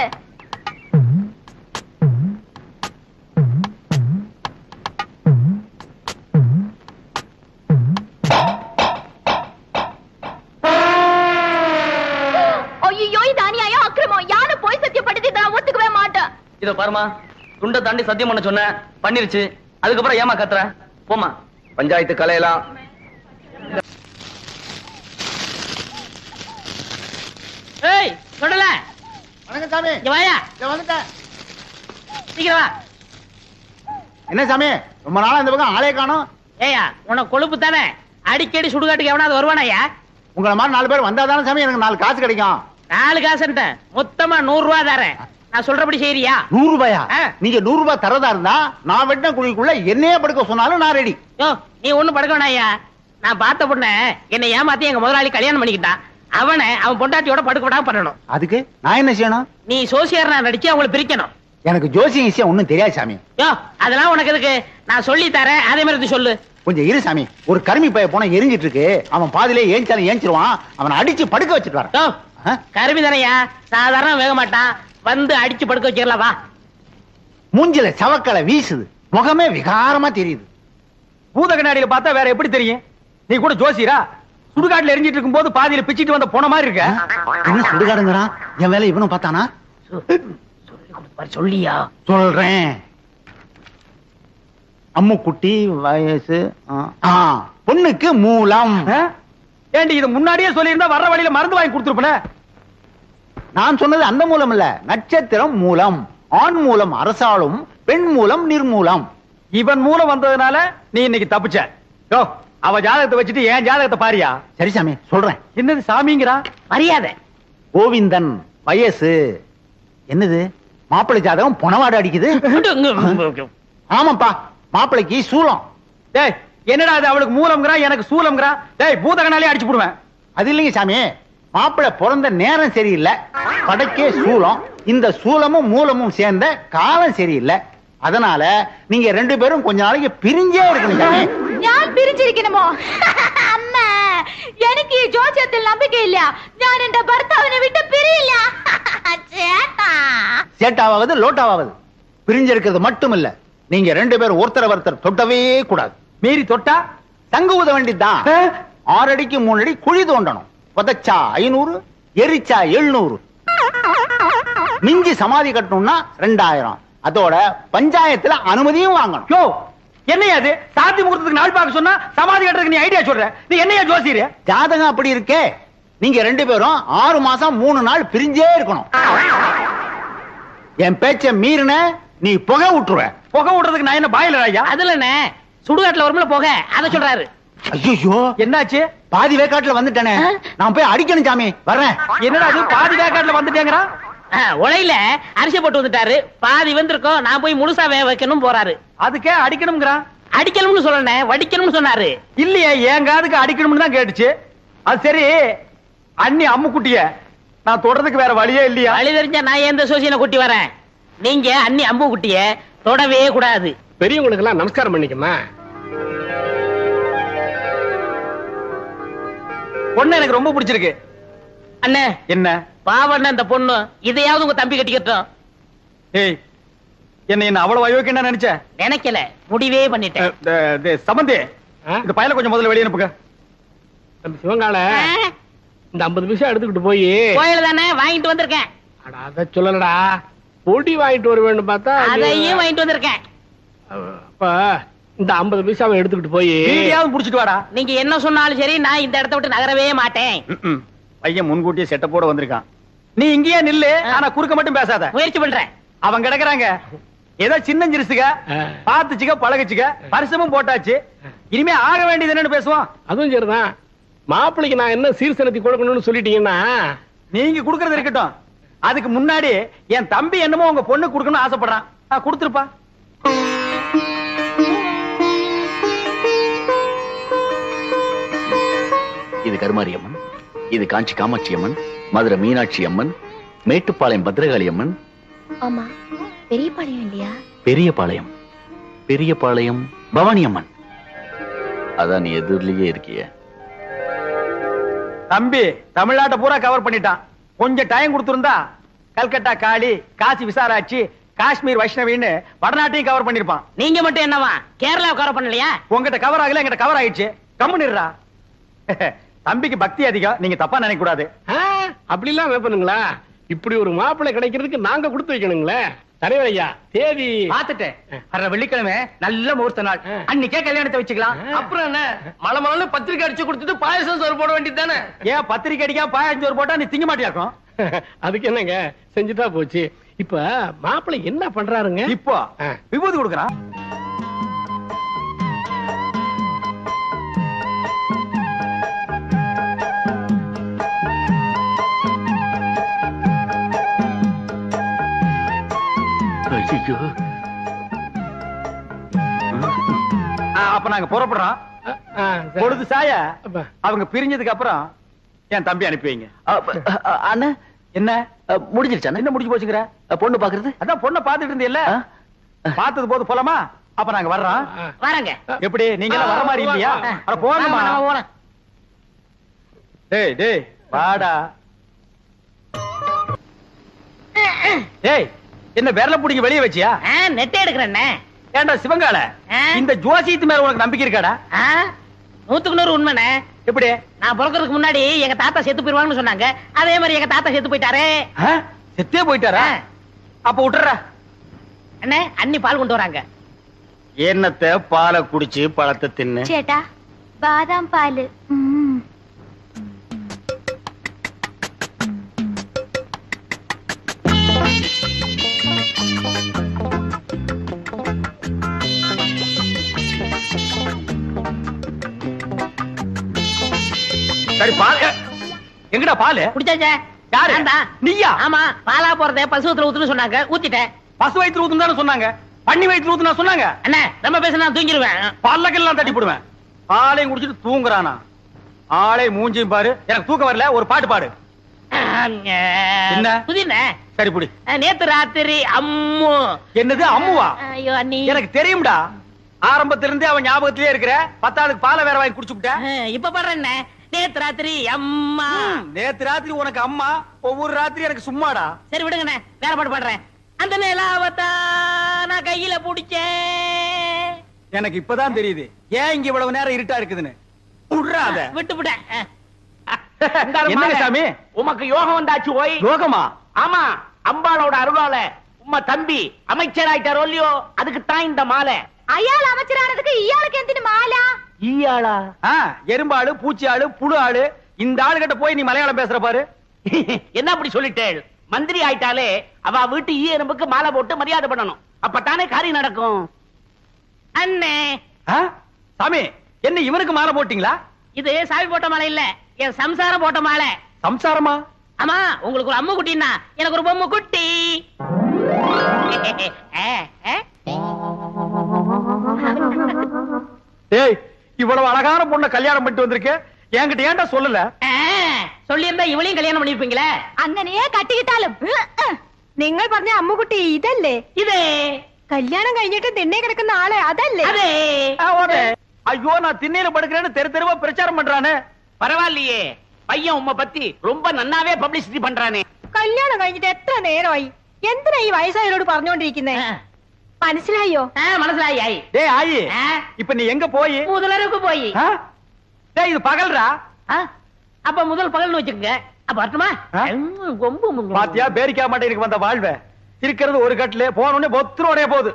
Speaker 1: ஐயோ இது அநியாயம், அக்கிரமம். யாரும் போய் சத்தியப்பட்டது நான் ஒத்துக்கவே மாட்டேன்.
Speaker 3: இத பாருமா, துண்டை தாண்டி சத்தியம் பண்ண சொன்ன, பண்ணிருச்சு. அதுக்கப்புறம் ஏமா கத்துற? போமா.
Speaker 2: பஞ்சாயத்து கலையெல்லாம்
Speaker 3: ஏய் சொல்லல.
Speaker 5: வணக்கம் சாமி.
Speaker 3: இங்க வாயா.
Speaker 5: வந்துட்டேன்.
Speaker 3: சீக்கிரம் வா.
Speaker 5: என்ன சாமி, ரொம்ப நாளா இந்த பக்கம் ஆளே காணோம்.
Speaker 3: ஏயா, உனக்கு கொழுப்பு தானே. அடிக்கடி சுடுகாட்டுக்கு எவனாவது வருவானாயா?
Speaker 5: உங்களை மாதிரி 4 பேர் வந்தாதானே சாமி எனக்கு 4 காசு கிடைக்கும்.
Speaker 3: 4 காசுன்ட்ட மொத்தமா 100 ரூபாய் தரேன். நான் சொல்றபடி செய்யறியா?
Speaker 5: 100 ரூபாயா?
Speaker 3: ஆ.
Speaker 5: நீங்க 100 ரூபாய் தரதா இருந்தா நான் வெட்டின குழிக்குள்ள என்னையே படுக்க சொன்னாலும் நான் ரெடி.
Speaker 3: யோ, நீ ஒண்ணும் படுக்க வேணாயா. நான் பார்த்த பொண்ண என்னை ஏமாத்தி எங்க முதலாளி கல்யாணம் பண்ணிக்கிட்டான். அவன் பொண்டாட்டியோட படுக்க விடாம பண்ணணும்.
Speaker 5: அதுக்கு நான் என்ன செய்யணும்?
Speaker 3: நீ சோசியர் நடிச்சு அவங்களை பிரிக்கணும்.
Speaker 5: எனக்கு ஜோசியம் விஷயம் ஒண்ணும் தெரியாது சாமி.
Speaker 3: யோ, அதெல்லாம் உனக்கு எதுக்கு? நான் சொல்லி தரேன், அதே மாதிரி சொல்லு.
Speaker 5: கொஞ்சம் இரு சாமி. ஒரு கருமி பைய போன எரிஞ்சிட்டு இருக்கு. அவன் பாதிலே ஏஞ்சாலும் ஏஞ்சிருவான். அவனை அடிச்சு படுக்க வச்சுட்டு வரேன்.
Speaker 3: யோ,
Speaker 5: ஆ?
Speaker 3: கருமி தானையா, சாதாரண வேக மாட்டான். வந்து அடிச்சு படுக்க வச்சிடலாம் வா.
Speaker 5: மூஞ்சில சவக்கலை வீசுது. முகமே விகாரமா தெரியுது.
Speaker 4: பூத கண்ணாடியில பார்த்தா வேற எப்படி தெரியும்? நீ கூட ஜோசியரா? சுடுகாட்டுல எரிஞ்சிட்டு இருக்கும் போது பாதியில பிச்சிட்டு வந்த போன மாதிரி இருக்க.
Speaker 5: என்ன சுடுகாடுங்கிறான்? என் வேலை இவனும் பார்த்தானா?
Speaker 3: சொல்லியா?
Speaker 5: சொல்றேன். அம்முக்குட்டி வயசு பொண்ணுக்கு மூலம்.
Speaker 4: ஏண்டி இது முன்னாடியே சொல்லியிருந்தா வர்ற வழியில மருந்து வாங்கி கொடுத்துருப்பேனே.
Speaker 5: நான் சொன்னது அந்த மூலம் இல்ல, நட்சத்திரம் மூலம். ஆண் மூலம் அரசாளும், பெண் மூலம் நிர்மூலம்.
Speaker 4: இவன் மூலம் வந்ததுனால நீ இன்னைக்கு தப்பிச்ச. யோ, அவ ஜாதகத்தை வச்சுட்டு என் ஜாதகத்தை பாரியா.
Speaker 5: சரி சாமி, சொல்றேன்.
Speaker 4: என்னது சாமிங்கிறா?
Speaker 3: மரியாதை.
Speaker 5: கோவிந்தன் வயசு. என்னது மாப்பிள்ளை ஜாதகம் பொணவாடு அடிக்குது? ஆமாப்பா, மாப்பிள்ளைக்கு சூலம்.
Speaker 4: டேய், என்னடா அது? அவளுக்கு மூலம்ங்கறா, எனக்கு சூலம்ங்கறா. டேய், பூதகனாலே அடிச்சு போடுவேன்.
Speaker 5: அது இல்லைங்க சாமி, மாப்பிள்ளை பிறந்த நேரம் சரியில்லை. படைக்கே சூலம். இந்த சூலமும் மூலமும் சேர்ந்த காலம் சரியில்லை. அதனால நீங்க 2 பேரும் கொஞ்ச நாளைக்கு பிரிஞ்சே இருக்கணும் சாமி.
Speaker 1: ഞാൻ പിരിച്ചിരിക്കണമോ? അമ്മ, എനിക്ക് ഈ ജോസ്യത്തിൽ നம்பிக்கை இல்ல. ഞാൻ എന്റെ ഭർത്താവിനെ വിട്ട് പിരിയില്ല. ചേട്ടാ,
Speaker 5: சேட்டாவது லோட்டாவது பிரிஞ்சிருக்கிறது மட்டும் இல்ல, நீங்க 2 பேரும் ஒருத்தர் தொட்டவே கூடாது.
Speaker 4: மீறி தொட்டா
Speaker 5: தங்க ஊத வேண்டியதுதான். 6 அடிக்கு 3 அடி குழி தோண்டணும். புதைச்சா 500, எரிச்சா 700. மிஞ்சி சமாதி கட்டணும்னா 2000. அதோட பஞ்சாயத்துல அனுமதியும் வாங்கணும்.
Speaker 4: யோ, என்னையா அது? சாத்தி முகூர்த்தத்துக்கு நாள் பார்க்க சொன்னா சமாதி கட்டுறதுக்கு நீ ஐடியா சொல்ற. நீ என்னையா ஜோசியர்?
Speaker 5: ஜாதகம் அப்படி இருக்கே. நீங்க 2 பேரும் 6 மாசம் 3 நாள் பிரிஞ்சே இருக்கணும். என் பேச்ச மீறின நீ புகை விட்டுருவ.
Speaker 4: புகை விடுறதுக்கு நான் என்ன பாயிலர் ஐயா?
Speaker 3: அதுல என்ன சுடுகாட்டுல வரும்ல போக, அத சொல்றாரு.
Speaker 5: ஐயோ,
Speaker 4: என்னாச்சு?
Speaker 5: பாதி வேக்காட்டுல வந்துட்டேனே. நான் போய் அடிக்கணும் சாமி, வர்றேன்.
Speaker 4: என்னடா அது? பாதி வேக்காட்டுல வந்துட்டேங்கறா.
Speaker 3: உலையில அரிசி போட்டு வந்துட்டாரு. பாதி வந்திருக்கோம், நான் போய் முழுசா வேக வைக்கணும் போறாரு.
Speaker 4: அதுக்கே அடிக்கணும்ங்கறா.
Speaker 3: அடிக்கணும்னு சொல்லல, வடிக்கணும்னு சொன்னாரு.
Speaker 4: இல்லையே, என் காதுக்கு அடிக்கணும்னு தான் கேட்டுச்சு. அது சரி, அண்ணி அம்முக்குட்டிய நான் தொடறதுக்கு வேற வழியே இல்லையா?
Speaker 3: வழி தெரிஞ்சா நான் எந்த சோசியனை கூட்டி வரேன். நீங்க அண்ணி அம்பு குட்டிய தொடவே கூடாது.
Speaker 6: பெரியவங்களுக்கு எல்லாம் நமஸ்காரம் பண்ணிக்கமா.
Speaker 4: பொண்ணு எனக்கு ரொம்ப பிடிச்சிருக்கு.
Speaker 3: அண்ணே,
Speaker 4: என்ன
Speaker 3: பாவண்ண அந்த பொண்ணு, இதையாவது உங்க தம்பி கட்டிக்கட்டும்.
Speaker 4: ஏய், என்ன அவ்வளவு அயோக்கியம் நினைச்சேன்.
Speaker 3: நினைக்கல, முடிவே பண்ணிட்டேன்.
Speaker 4: சம்பந்தி, இந்த பயல கொஞ்சம் முதல்ல வெளியே அனுப்புங்க.
Speaker 6: நம்ம சிவங்கால இந்த 50 பைசா எடுத்துக்கிட்டு போய்
Speaker 3: கோயில தானே வாங்கிட்டு வந்திருக்கேன்.
Speaker 6: அத சொல்லலடா, பொடி வாங்கிட்டு வர வேண்டும் பார்த்தா
Speaker 3: அதையும் வாங்கிட்டு வந்திருக்கேன்.
Speaker 6: அப்ப இந்த 50 பைசாவை எடுத்துக்கிட்டு போய்
Speaker 4: வீடியாவது புடிச்சிட்டு வாடா.
Speaker 3: நீங்க என்ன சொன்னாலும் சரி, நான் இந்த இடத்த விட்டு நகரவே மாட்டேன்.
Speaker 4: பையன் முன்கூட்டியே செட்டப்போட வந்திருக்கான். நீ இங்கேயே நில்லு, ஆனா குறுக்க மட்டும் பேசாத.
Speaker 3: முயற்சி பண்றேன்.
Speaker 4: அவங்க கிடக்குறாங்க, ஏதோ சின்ன சிறுசுக, பாத்துச்சுக்க பழகுச்சுக்க, பரிசமும் போட்டாச்சு. இனிமே ஆக வேண்டியது என்னன்னு பேசுவோம்.
Speaker 6: அதுவும் சரிதான். மாப்பிள்ளைக்கு நான் என்ன சீர்சனத்தி கொடுக்கணும்னு சொல்லிட்டீங்கன்னா
Speaker 4: நீங்க குடுக்கறது இருக்கட்டும், அதுக்கு முன்னாடி என் தம்பி என்னமோ உங்க பொண்ணு குடுக்கணும்னு ஆசைப்படுறான். கொடுத்துருப்பா.
Speaker 2: இது கருமாரி அம்மன், இது காஞ்சி காமாட்சி அம்மன், மதுரை மீனாட்சி அம்மன், மேட்டுப்பாளையம் பத்ரகாளி அம்மன்.
Speaker 7: ஆமா, பெரியபாளையம் இல்லையா?
Speaker 2: பெரியபாளையம், பெரியபாளையம் பவானி அம்மன். அதான் நீ எதிரிலேயே இருக்கிய.
Speaker 4: தம்பி தமிழ்நாட்டை பூரா கவர் பண்ணிட்டான். கொஞ்சம் டைம் கொடுத்திருந்தா கல்கட்டா காளி, காசி விசாலாட்சி, காஷ்மீர் வைஷ்ணவின்னு வடநாட்டையும் கவர் பண்ணிருப்பான்.
Speaker 3: நீங்க மட்டும் என்னவா கேரளா கவர் பண்ணலையா?
Speaker 4: உங்ககிட்ட கவர் ஆகல, எங்கிட்ட கவர் ஆயிடுச்சு. கம்முனிடுறா. தம்பிக்கு பக்தி அதிகம், நீங்க தப்பா நினைக்க கூடாது.
Speaker 6: அப்படி எல்லாம் வைப்பனுங்களா? இப்படி ஒரு மாப்பிள்ளை கிடைக்கிறதுக்கு நாங்க கொடுத்து வைக்கணுங்களே. தலைவர் ஐயா, தேதி
Speaker 4: பாத்துட்டேன். வர்ற வெள்ளிக்கிழமை நல்ல முகூர்த்த நாள், அன்னைக்கே கல்யாணத்தை வச்சுக்கலாம்.
Speaker 3: அப்புறம் என்ன, மலை மலை பத்திரிக்கை அடிச்சு கொடுத்துட்டு பாயசம் சோறு போட வேண்டியது தானே?
Speaker 4: ஏன் பத்திரிக்கை அடிக்கா பாயஞ்சோறு போட்டா நீ திங்க மாட்டியாக்கும்?
Speaker 6: அதுக்கு என்னங்க, செஞ்சுட்டா போச்சு. இப்ப மாப்பிள்ளை என்ன பண்றாருங்க?
Speaker 4: இப்போ விபூதி கொடுக்கறான். அப்ப நாங்க புறப்படுறோம். பொழுது சாய அவங்க பிரிஞ்சதுக்கு அப்புறம் என் தம்பி அனுப்பி வைங்க.
Speaker 2: அண்ணா
Speaker 4: என்ன
Speaker 2: முடிஞ்சிருச்சா?
Speaker 4: என்ன முடிஞ்சு போச்சுங்கிற?
Speaker 2: பொண்ணு பாக்குறது
Speaker 4: அதான் பொண்ணை பாத்துட்டு இருந்தீல்ல, பார்த்தது போது போலாமா? அப்ப நாங்க வர்றோம்.
Speaker 3: வரங்க.
Speaker 4: எப்படி நீங்க எல்லாம் வர மாதிரி இல்லையா? அட போங்கம்மா. டேய் டேய் வாடா. டேய் என்ன விரல புடிங்க வெளிய வச்சியா?
Speaker 3: நெட்டை எடுக்கிறேன்.
Speaker 4: ஏண்டா சிவங்கால, இந்த ஜோசியத்து மேல உனக்கு நம்பிக்கை இருக்காடா?
Speaker 3: 100% உண்மைண்ணே.
Speaker 4: எப்படி?
Speaker 3: நான் பிறக்கிறதுக்கு முன்னாடி எங்க தாத்தா செத்து போயிருவாங்கன்னு சொன்னாங்க. அதே மாதிரி எங்க தாத்தா செத்து போயிட்டாரு.
Speaker 4: செத்தே போயிட்டாரா? அப்ப விட்டுற.
Speaker 3: அண்ணே, அண்ணி பால் கொண்டு வராங்க.
Speaker 5: என்னத்த பாலை குடிச்சு பழத்தை தின்னு.
Speaker 7: சேட்டா, பாதாம் பால்.
Speaker 4: சரி பால் எங்கடா பால்?
Speaker 3: குடிச்சாச்சே.
Speaker 4: யாரு? நீயா?
Speaker 3: ஆமா, பாலா போறத பசுவத்துல ஊத்துன்னு சொன்னாங்க, ஊத்திட்டேன்.
Speaker 4: பசு வயிற்று ஊத்துன்னு தானே சொன்னாங்க, பண்ணி வயிற்று ஊத்துனா சொன்னாங்க.
Speaker 3: அண்ணே, ரொம்ப பேச நான் தூங்கிடுவேன்.
Speaker 4: பல்லக்கெல்லாம் தட்டி போடுவேன். பாலையும் குடிச்சிட்டு தூங்குறானா? ஆளே மூஞ்சியும் பாரு. எனக்கு தூக்கம் வரல, ஒரு பாட்டு பாடு. என்ன?
Speaker 3: புதினே.
Speaker 4: சரி புடி.
Speaker 3: நேத்து ராத்திரி அம்மு.
Speaker 4: என்னது அம்முவா?
Speaker 3: ஐயோ அண்ணி,
Speaker 4: எனக்கு தெரியும்டா. ஆரம்பத்துல இருந்தே அவன் ஞாபகத்திலே இருக்கிற. 10ஆளுக்கு பாலை வேற வாங்கி குடிச்சுட்ட.
Speaker 3: இப்ப பாடுறேன். நேத்து ராத்திரி அம்மா.
Speaker 4: நேத்து ராத்திரி உனக்கு அம்மா, ஒவ்வொரு ராத்திரி எனக்கு சும்மாடா.
Speaker 3: சரி விடுங்கண்ணே, வேற பாட்டு பாடுறேன். அந்த நிலாவத்தா நான் கையில புடிச்சேன்.
Speaker 4: எனக்கு இப்பதான் தெரியுது ஏன் இங்க இவ்வளவு நேரம் இருட்டா இருக்குதுன்னு. விடுறாத.
Speaker 3: விட்டுவிட்டேன்.
Speaker 4: என்னங்க சாமி,
Speaker 3: உமக்கு யோகம் வந்தாச்சு. போய்
Speaker 4: யோகமா?
Speaker 3: ஆமா, அம்பாளோட அருளால உம்ம தம்பி அமைச்சர் ஆயிட்டாரோ இல்லையோ, அதுக்கு தான் இந்த மாலை.
Speaker 1: அயாள் அமைச்சரானதுக்கு இயாளுக்கு எந்தினு மாலா?
Speaker 3: ஈயாளா?
Speaker 4: எறும்பாளு, பூச்சி ஆளு, புழு ஆளு. இந்த ஆளு கிட்ட போய் நீ மலையாளம் பேசுற பாரு.
Speaker 3: என்ன அப்படி சொல்லிட்டேள்? மந்திரி ஆயிட்டாலே அவ வீட்டு ஈ எறும்புக்கு மாலை போட்டு மரியாதை பண்ணணும். அப்பத்தானே காரியம் நடக்கும். அண்ணே
Speaker 4: சாமி, என்ன இவனுக்கு மாலை போட்டீங்களா?
Speaker 3: இது சாமி போட்ட மாலை இல்ல, என் சம்சாரம் போட்ட மாலை.
Speaker 4: சம்சாரமா?
Speaker 3: ஆமா, உங்களுக்கு ஒரு அம்மு குட்டின்னா எனக்கு ஒரு பொம்மை குட்டி.
Speaker 4: ஏய், இவ்வளவு அழகான பொண்ணை கல்யாணம் பண்ணிட்டு வந்திருக்க, என்கிட்ட ஏன்டா சொல்லல?
Speaker 3: சொல்லி இருந்தா இவளையும் கல்யாணம் பண்ணிருப்பீங்களே.
Speaker 1: അങ്ങനെയേ കട്ടിക്കിട്ടാലും നിങ്ങൾ പറഞ്ഞ അമ്മുകുട്ടി ഇതല്ലേ?
Speaker 3: இதே
Speaker 1: കല്യാണം കഴിഞ്ഞിട്ട് തിണ്ണെ കിടക്കുന്ന ആളെ അതല്ലേ?
Speaker 3: அதே.
Speaker 4: ஐயோ, நான் திண்ணையில படுக்கிறேன்னு தெரு தெருவா பிரச்சாரம் பண்றானே.
Speaker 3: பரவாயில்லையே, பையன் உம்மை பத்தி ரொம்ப நன்னாவே பப்ளிசிட்டி பண்றானே.
Speaker 1: കല്യാണം കഴിഞ്ഞിട്ട് എത്ര നേരമായി? എന്തിനാ ഈ വയസ്സായവരോട് പറഞ്ഞുകൊണ്ടിരിക്കുന്നേ? മനസ്സിലായോ
Speaker 3: മനസ്സിലായി ആയി
Speaker 4: டேய் ஆயி இப்ப நீ எங்க போய்
Speaker 3: முதலருக்கு போய்
Speaker 4: டேய் இது பகல்ரா
Speaker 3: அப்ப முதல் பகல்னு வச்சுக்கோங்க அப்ப வரட்டுமா ரொம்ப
Speaker 4: பாத்தியா பேரிக்கா மாட்டேனுக்கு வந்த வாழ்வே இருக்கிறது ஒரு கட்டிலே போனோடனே பொத்துரோடே போகுது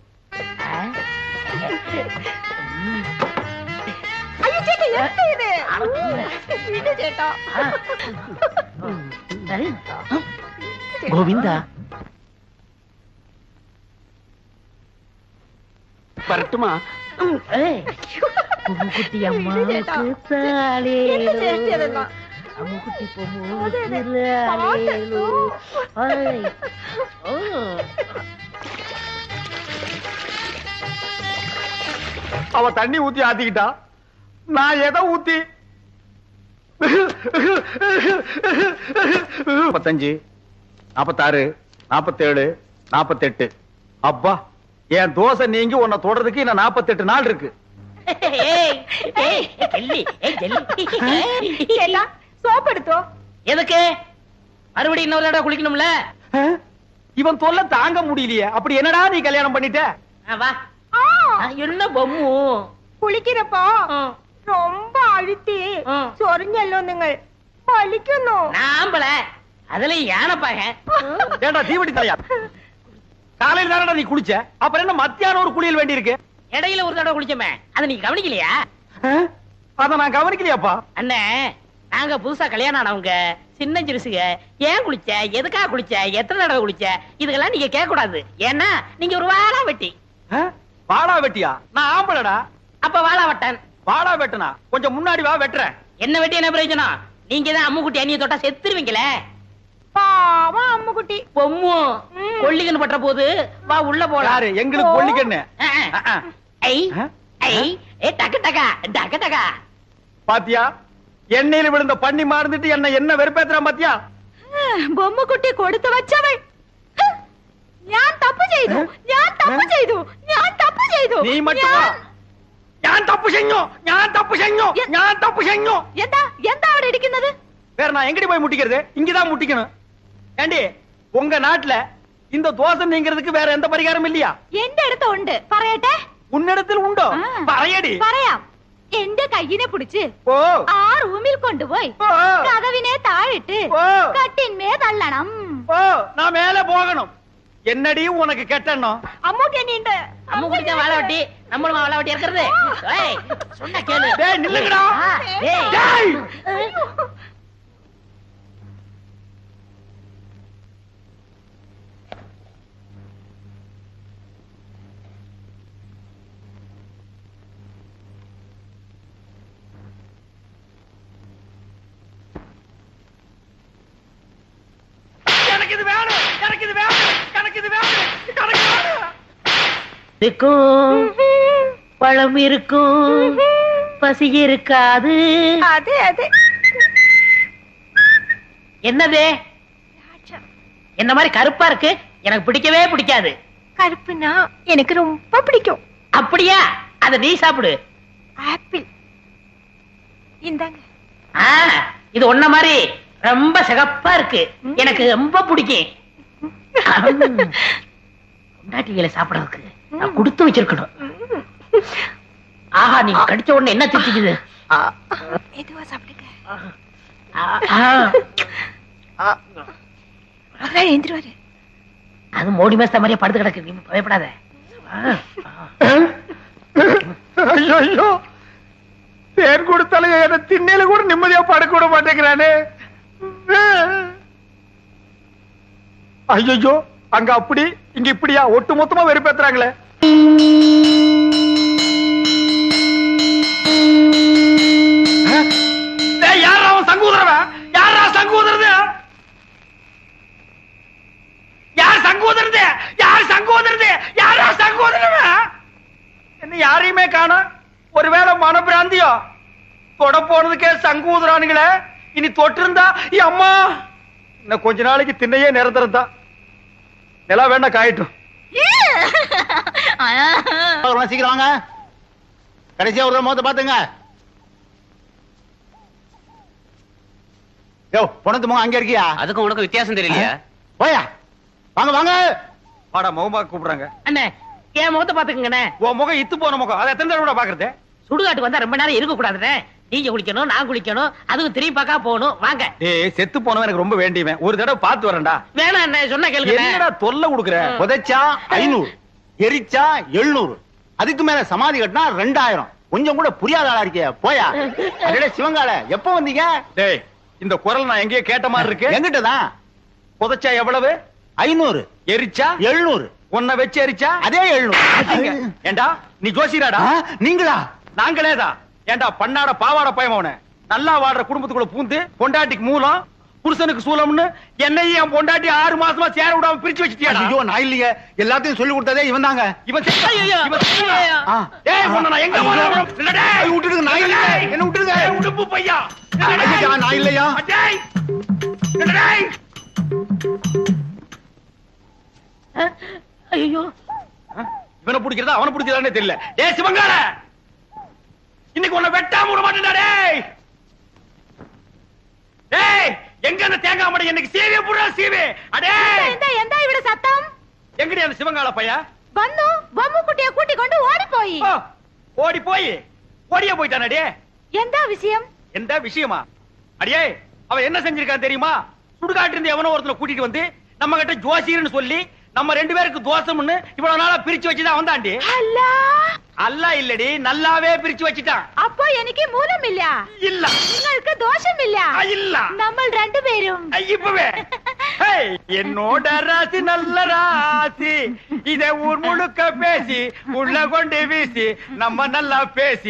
Speaker 1: അയ്യോ ചേട്ടാ എന്താ ഇത് വീട് ചേട്ടാ
Speaker 3: கோவிந்தா
Speaker 6: வரட்டுமா
Speaker 3: குட்டி
Speaker 1: വീട് ചേട്ടാ. എന്താ ചേച്ചി അതെല്ലാം?
Speaker 3: அம்முக்குட்டி
Speaker 1: അതെ, അതെ.
Speaker 4: அவ தண்ணி ஊத்தி ஆத்திக்கிட்டா நான் எதை ஊத்தி 45 46 47 48 அப்பா என் தோசை நீங்கி உன்னை தொடறதுக்கு இன்னும் 48 நாள் இருக்கு
Speaker 1: ചേട്ടാ സോപ്പ് എടുത്തോ
Speaker 3: எதுக்கு மறுபடியும் இன்னொரு தடவை குளிக்கணும்ல
Speaker 4: இவன் தொல்லை தாங்க முடியலையே அப்படி என்னடா நீ கல்யாணம் பண்ணிட்ட
Speaker 3: வா என்ன பொம்மு
Speaker 1: കുളിക്കുന്നപ്പോ ரொம்ப அழுத்தி ചൊറിഞ്ഞല്ലോ നിങ്ങൾ വലിക്കുന്നു
Speaker 3: நாம்பள அதுல யானைப்பாக
Speaker 4: ஏண்டா தீவட்டி தலையா காலையில தானடா நீ குளிச்ச அப்புறம் என்ன மத்தியானம் ஒரு குளியல் வேண்டி இருக்கு
Speaker 3: இடையில ஒரு தடவை குளிச்சோமே அதை நீ கவனிக்கலையா
Speaker 4: அத நான் கவனிக்கலையாப்பா
Speaker 3: அண்ணே நாங்க புதுசா கல்யாணம் ஆனவங்க சின்ன சிறுசுக ஏன் குளிச்ச எதுக்காக குளிச்ச எத்தனை தடவை குளிச்ச இதுக்கெல்லாம் நீங்க கேட்க கூடாது ஏன்னா நீங்க ஒரு வாழா வெட்டி
Speaker 4: வாடா வெட்டியா நான் ஆம்பளடா
Speaker 3: அப்ப வாழா வட்டன்
Speaker 4: வாடா வெட்டனா கொஞ்சம் முன்னாடி வா வெட்டுறேன்
Speaker 3: என்ன வெட்டி என்ன பிரயோஜனம் நீங்க தான் அம்முக்குட்டி அண்ணிய தொட்டா செத்துருவீங்களே
Speaker 1: പാവം അമ്മുകുട്ടി
Speaker 3: பொம்மு கொல்லிகன்னு பற்ற போது வா உள்ள போலாம்
Speaker 4: யாரு எங்களுக்கு பொல்லிக்கண்ணு
Speaker 3: ஐ ஐ ஏ டக்கு டக்கா டக்கு டக்கா
Speaker 4: பாத்தியா எண்ணெயில விழுந்த பண்ணி மாறுந்துட்டு என்ன வெறுப்பேத்துறான் பாத்தியா
Speaker 1: ബൊമ്മക്കുട്ടി കൊടുത്തു വച്ചവൾ ഞാൻ തപ്പ് ചെയ്തു ഞാൻ തപ്പ് ചെയ്തു ഞാൻ തപ്പ് ചെയ്തു
Speaker 4: நீ மட்டும் வா. ഞാൻ തപ്പ് செஞ்சோ ഞാൻ തപ്പ് செஞ்சோ ഞാൻ തപ്പ് செஞ்சோ
Speaker 1: എന്താ എന്താ അവിടെ ഇരിക്കുന്നത്
Speaker 4: வேற நான் எங்கடி போய் முட்டிக்கிறது இங்கதான் முட்டிக்கணும் ஏண்டி உங்க நாட்டுல இந்த தோசை நீங்கிறதுக்கு வேற எந்த பரிகாரம் இல்லையா
Speaker 1: എന്റെ അടുത്ത് ഉണ്ട് പറയട്ടെ
Speaker 4: உன்னிடத்தில் உண்டோ പറയடி
Speaker 1: പറയാം എന്റെ കയ്യിനെ പിടിച്ച്
Speaker 4: ஓ
Speaker 1: ആ റൂമിൽ കൊണ്ടുപോയി
Speaker 4: ஓ
Speaker 1: കഥവിനെ താഴിട്ട്
Speaker 4: ஓ
Speaker 1: കട്ടിന്മേ തള്ളണം
Speaker 4: ஓ நான் மேல போகணும் என்னடி உனக்கு கெட்டணும்
Speaker 1: അമ്മൂട്ടി എന്നെയുണ്ട്
Speaker 3: அம்முக்குட்டி தான் வாழை வெட்டி நம்மளும் வாழை வெட்டி இருக்கிறது ஏய் சொன்னா கேளு
Speaker 4: டேய் நில்லுங்கடா
Speaker 3: ஏய்
Speaker 4: டேய் எனக்கு இது வேணும் எனக்கு இது வேணும் எனக்கு இது வேணும் எனக்கு வேணும்
Speaker 3: இருக்கும் பழம் இருக்கும் பசி இருக்காது
Speaker 1: അതെ അതെ
Speaker 3: என்னது என்ன மாதிரி கருப்பா இருக்கு எனக்கு பிடிக்கவே பிடிக்காது
Speaker 1: கருப்புனா எனக்கு ரொம்ப பிடிக்கும்
Speaker 3: அப்படியா அத நீ சாப்பிடு
Speaker 1: ஆப்பிள் இந்தாங்க
Speaker 3: ஆ, இது ஒன்ன மாதிரி ரொம்ப சிகப்பா இருக்கு எனக்கு ரொம்ப பிடிக்கும் பொண்டாட்டிகளை சாப்பிடறதுக்கு நான் கொடுத்து வச்சிருக்கணும் ஆஹா நீ கடிச்ச உடனே என்ன திட்டிக்குது
Speaker 1: மெதுவா சாப்பிடுங்க
Speaker 3: ஆ,
Speaker 1: அதான் எழுந்துருவாரு
Speaker 3: அது மோடி மேஸ்த மாதிரியே படுத்து கிடக்கு நீ பயப்படாத
Speaker 4: ஐயோ ஐயோ தேன் கொடுத்தாலும் என்ன திண்ணையில கூட நிம்மதியா படுக்க விட மாட்டேங்கிறானே ஐயோ அங்க அப்படி இங்க இப்படியா ஒட்டு மொத்தமா வெறுப்பேத்துறாங்களே யாரா அவன் சங்கூதரவன் யாரா சங்கூதரது யார் சங்கூதரது யார் சங்கூதரது யாரா சங்கூதரவன் என்ன யாரையுமே காணோம் ஒருவேளை மனப்பிராந்தியோ தொட போனதுக்கே சங்கூதரானுங்களே இனி தொட்டு இருந்தா அம்மா இன்னும் கொஞ்ச நாளைக்கு திண்ணையே நிரந்தரம் தான் நிலா வேணா காயட்டும்
Speaker 5: சீக்கிரம் வாங்க கடைசியா ஒரு முகத்தை பாத்துங்க யோ பொணத்து முகம் அங்க இருக்கியா
Speaker 8: அதுக்கும் உனக்கு வித்தியாசம் தெரியலையா
Speaker 5: போயா வாங்க வாங்க
Speaker 4: வாடா முகமா கூப்பிடுறாங்க
Speaker 3: அண்ணே என் முகத்தை பாத்துக்கங்கண்ணே.
Speaker 4: உன் முகம் இத்து போன முகம் அதை எத்தனை தடவை பாக்குறது?
Speaker 3: சுடுகாட்டுக்கு வந்தா ரொம்ப நேரம் இருக்க கூடாதுண்ணே. நீங்க குளிக்கணும், நான் குளிக்கணும், அதுவும் திரும்பி பார்க்க போகணும். வாங்க.
Speaker 4: ஏய் செத்து போனவன் எனக்கு ரொம்ப வேண்டியவன், ஒரு தடவை பார்த்து வரேன்டா.
Speaker 3: வேணாம் அண்ணே, சொன்னா கேளுங்க.
Speaker 4: என்னடா தொல்லை கொடுக்குற?
Speaker 5: புதைச்சா 500, எரிச்சா 700, அதுக்கு மேல சமாதி கட்டினா 2000. கொஞ்சம் கூட புரியாத ஆளா இருக்கிய போயா. அடடே சிவங்கால, எப்ப வந்தீங்க?
Speaker 4: டேய் இந்த குரல் நான் எங்கேயோ கேட்ட மாதிரி இருக்கு.
Speaker 5: எங்கிட்ட தான்.
Speaker 4: புதைச்சா எவ்வளவு?
Speaker 5: 500,
Speaker 4: எரிச்சா
Speaker 5: 700,
Speaker 4: உன்னை வச்சு எரிச்சா
Speaker 5: அதே 700.
Speaker 4: ஏண்டா நீ ஜோசியராடா?
Speaker 5: நீங்களா?
Speaker 4: நாங்களேதான். ஏண்டா பண்ணாட பாவாட பயமவன, நல்லா வாடுற குடும்பத்துக்குள்ள பூந்து பொண்டாட்டிக்கு மூலம் புருஷனுக்கு சூலம்னு என்னையும் என் பொண்டாட்டி 6 மாசமா சேர விடாம பிரிச்சு வச்சிட்டியாடா?
Speaker 5: ஐயோ நான் இல்லையே, எல்லாத்தையும் சொல்லி கொடுத்ததே இவன் தாங்க.
Speaker 4: இவன் செத்தா?
Speaker 3: ஐயோ,
Speaker 4: இவன் செத்தா?
Speaker 3: ஐயோ.
Speaker 4: ஏய் உன்னை நான் எங்க போறேன்? இல்லடே
Speaker 5: விட்டுடுங்க, நான் இல்ல. என்ன விட்டுடுங்க.
Speaker 4: ஏய், உடுப்பு பையா.
Speaker 5: ஐயா, நான் இல்லையா?
Speaker 4: அடேய் இல்லடே.
Speaker 3: ஐயோ,
Speaker 4: இவனை பிடிக்கிறதா அவனை பிடிக்கிறதானே தெரியல. டேய் சிவங்கால, இன்னைக்கு உன்னை வெட்டாம விட மாட்டேன்டா. டேய் டேய் எங்க அந்த தேங்காய் மடை எனக்கு சீவே புறா சீவே. அடே
Speaker 1: எந்த இவிட சத்தம்?
Speaker 4: எங்கடி அந்த சிவங்கால பையா?
Speaker 1: வந்து பொம்மை குட்டிய கூட்டி கொண்டு ஓடி போய்.
Speaker 4: ஓ, ஓடி போய் ஓடியே போயிட்டான். அடே
Speaker 1: எந்த விஷயம்?
Speaker 4: எந்த விஷயமா? அடியே அவன் என்ன செஞ்சிருக்கான் தெரியுமா? சுடுகாட்டு இருந்து எவனோ ஒருத்தனை கூட்டிட்டு வந்து நம்ம கிட்ட ஜோசியர்னு சொல்லி நம்ம 2 பேருக்கு தோசம்னு இவ்வளவு நாளா பிரிச்சு வச்சுதான் வந்தாண்டி.
Speaker 1: அல்லா,
Speaker 4: அல்ல இல்லடி, நல்லாவே பிரிச்சு வச்சுட்டான்.
Speaker 1: அப்போ எனக்கு மூலம் இல்ல,
Speaker 4: இல்ல
Speaker 1: உங்களுக்கு தோஷம் இல்ல.
Speaker 4: இல்ல
Speaker 1: நம்ம 2 பேரும்
Speaker 4: இப்பவே ஹேய், என்னோட ராசி நல்ல ராசி, இதை ஊர் முழுக்க பேசி உள்ள கொண்டு வீசி நம்ம நல்லா பேசி